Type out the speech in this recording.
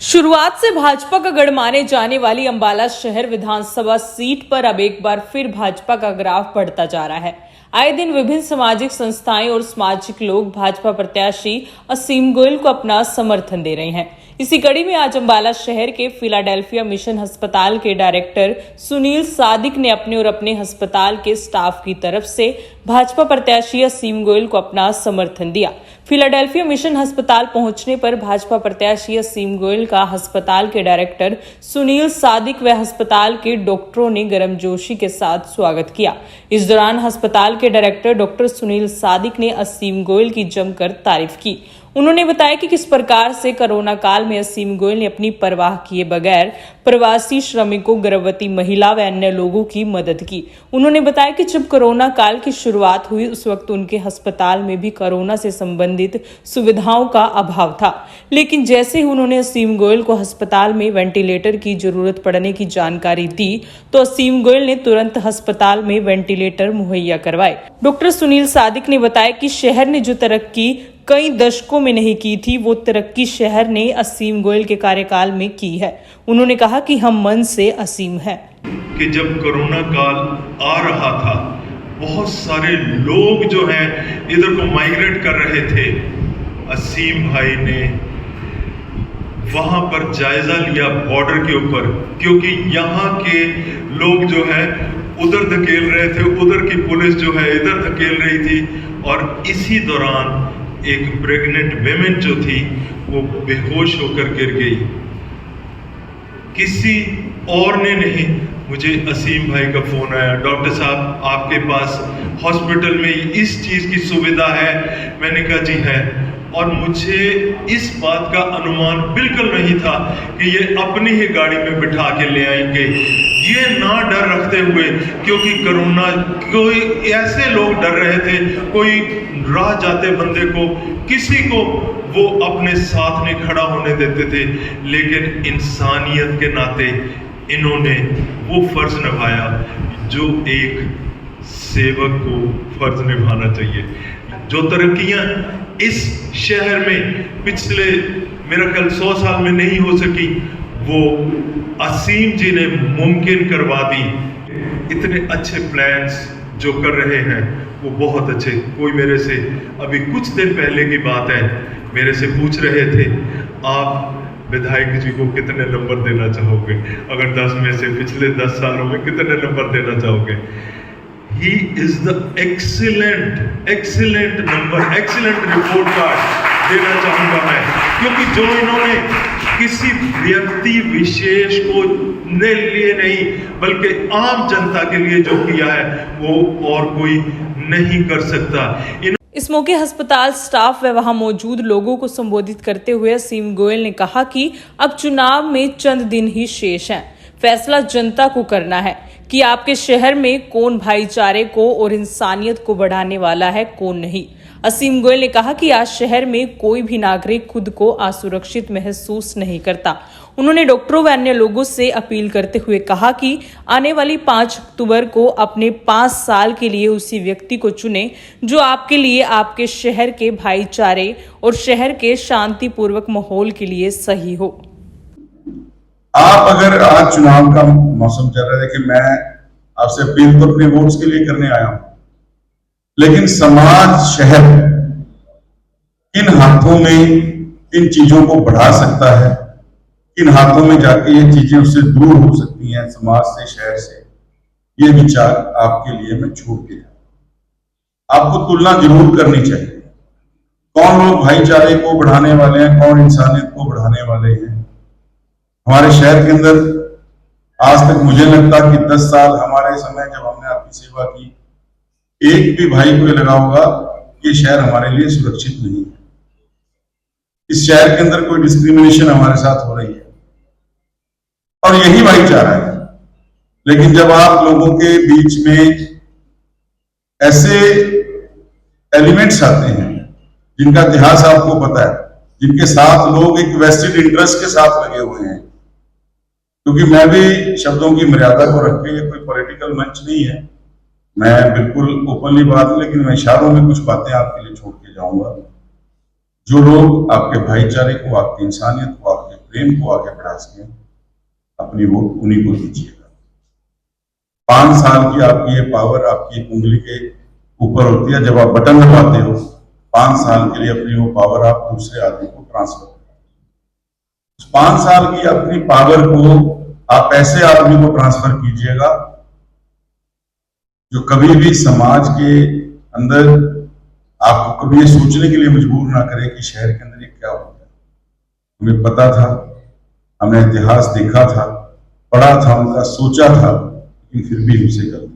शुरुआत से भाजपा का गढ़ माने जाने वाली अंबाला शहर विधानसभा सीट पर अब एक बार फिर भाजपा का ग्राफ बढ़ता जा रहा है। आए दिन विभिन्न सामाजिक संस्थाएं और सामाजिक लोग भाजपा प्रत्याशी असीम गोयल को अपना समर्थन दे रहे हैं। इसी कड़ी में आज अंबाला शहर के फिलाडेल्फिया मिशन अस्पताल के डायरेक्टर सुनील सादिक ने अपने और अपने अस्पताल के स्टाफ की तरफ से भाजपा प्रत्याशी असीम गोयल को अपना समर्थन दिया। फिलाडेल्फिया मिशन अस्पताल पहुंचने पर भाजपा प्रत्याशी असीम गोयल का अस्पताल के डायरेक्टर सुनील सादिक व अस्पताल के डॉक्टरों ने गर्मजोशी के साथ स्वागत किया। इस दौरान अस्पताल के डायरेक्टर डॉक्टर सुनील सादिक ने असीम गोयल की जमकर तारीफ की। उन्होंने बताया कि किस प्रकार से कोरोना काल में असीम गोयल ने अपनी परवाह किए बगैर प्रवासी श्रमिकों, गर्भवती महिला व अन्य लोगों की मदद की। उन्होंने बताया कि जब कोरोना काल की शुरुआत हुई उस वक्त उनके अस्पताल में भी कोरोना से संबंधित सुविधाओं का अभाव था, लेकिन जैसे ही उन्होंने असीम गोयल को अस्पताल में वेंटिलेटर की जरूरत पड़ने की जानकारी दी तो असीम गोयल ने तुरंत अस्पताल में वेंटिलेटर मुहैया करवाए। डॉक्टर सुनील सादिक ने बताया कि शहर ने जो तरक्की कई दशकों में नहीं की थी, वो तरक्की शहर ने असीम गोयल के कार्यकाल में की है। उन्होंने कहा कि हम मन से असीम हैं। कि जब कोरोना काल आ रहा था, बहुत सारे लोग जो हैं इधर को माइग्रेट कर रहे थे। असीम भाई ने वहां पर जायजा लिया बॉर्डर के ऊपर, क्योंकि यहाँ के लोग जो है उधर धकेल रहे थे, उधर की पुलिस जो है इधर धकेल रही थी। और इसी दौरान एक प्रेग्नेंट वेमेन जो थी वो बेहोश होकर गिर गई। किसी और ने नहीं, मुझे असीम भाई का फोन आया, डॉक्टर साहब आपके पास हॉस्पिटल में इस चीज की सुविधा है। मैंने कहा जी है। और मुझे इस बात का अनुमान बिल्कुल नहीं था कि ये अपनी ही गाड़ी में बिठा के ले आएंगे, ये ना डर रखते हुए, क्योंकि कोरोना कोई ऐसे लोग डर रहे थे, कोई राह जाते बंदे को, किसी को वो अपने साथ नहीं खड़ा होने देते थे। लेकिन इंसानियत के नाते इन्होंने वो फर्ज निभाया जो एक सेवक को फर्ज निभाना चाहिए। जो तरक्कियां इस शहर में पिछले मेरा ख्याल 100 साल में नहीं हो सकी, वो असीम जी ने मुमकिन करवा दी। इतने अच्छे प्लान्स जो कर रहे हैं वो बहुत अच्छे। कोई मेरे से अभी कुछ दिन पहले की बात है, मेरे से पूछ रहे थे आप विधायक जी को कितने नंबर देना चाहोगे, अगर 10 में से पिछले 10 सालों में कितने नंबर देना चाहोगे। He is the excellent number, excellent report card देना चाहूंगा मैं, क्योंकि जो इन्होंने किसी व्यक्ति विशेष को लिए नहीं बल्कि आम जनता के लिए जो किया है वो और कोई नहीं कर सकता। इस मौके अस्पताल स्टाफ व वहां मौजूद लोगों को संबोधित करते हुए असीम गोयल ने कहा कि अब चुनाव में चंद दिन ही शेष हैं। फैसला जनता को करना है कि आपके शहर में कौन भाईचारे को और इंसानियत को बढ़ाने वाला है, कौन नहीं। असीम गोयल ने कहा कि आज शहर में कोई भी नागरिक खुद को असुरक्षित महसूस नहीं करता। उन्होंने डॉक्टरों व अन्य लोगों से अपील करते हुए कहा कि आने वाली 5 अक्टूबर को अपने 5 साल के लिए उसी व्यक्ति को चुने जो आपके लिए, आपके शहर के भाईचारे और शहर के शांतिपूर्वक माहौल के लिए सही हो। आप अगर आज चुनाव का मौसम चल रहा है कि मैं आपसे अपील तो अपने वोट्स के लिए करने आया हूं, लेकिन समाज, शहर किन हाथों में इन चीजों को बढ़ा सकता है, किन हाथों में जाके ये चीजें उससे दूर हो सकती हैं, समाज से, शहर से, ये विचार आपके लिए मैं छोड़ के जाऊं। आपको तुलना जरूर करनी चाहिए, कौन लोग भाईचारे को बढ़ाने वाले हैं, कौन इंसानियत को बढ़ाने वाले हैं। हमारे शहर के अंदर आज तक मुझे लगता कि 10 साल हमारे समय जब हमने आपकी सेवा की, एक भी भाई को लगा होगा ये शहर हमारे लिए सुरक्षित नहीं है, इस शहर के अंदर कोई डिस्क्रिमिनेशन हमारे साथ हो रही है, और यही भाईचारा है। लेकिन जब आप लोगों के बीच में ऐसे एलिमेंट्स आते हैं जिनका इतिहास आपको पता है, जिनके साथ लोग एक वेस्टेड इंटरेस्ट के साथ लगे हुए हैं, क्योंकि मैं भी शब्दों की मर्यादा को रख के, ये कोई पॉलिटिकल मंच नहीं है, मैं बिल्कुल ओपनली बात है, लेकिन मैं इशारों में कुछ बातें आपके लिए छोड़ के जाऊंगा। जो लोग आपके भाईचारे को, आपकी इंसानियत को, आपके प्रेम को आगे बढ़ा सकें, अपनी वोट उन्हीं को दीजिएगा। 5 साल की आपकी ये पावर आपकी उंगली के ऊपर होती है। जब आप बटन दबाते हो 5 साल के लिए अपनी वो पावर आप दूसरे आदमी को ट्रांसफर करते हो। 5 साल की अपनी पावर को आप ऐसे आदमी को ट्रांसफर कीजिएगा जो कभी भी समाज के अंदर आपको कभी ये सोचने के लिए मजबूर ना करे कि शहर के अंदर ये क्या होता है। हमें पता था, हमने इतिहास देखा था, पढ़ा था, उनका सोचा था, लेकिन फिर भी हमसे गलती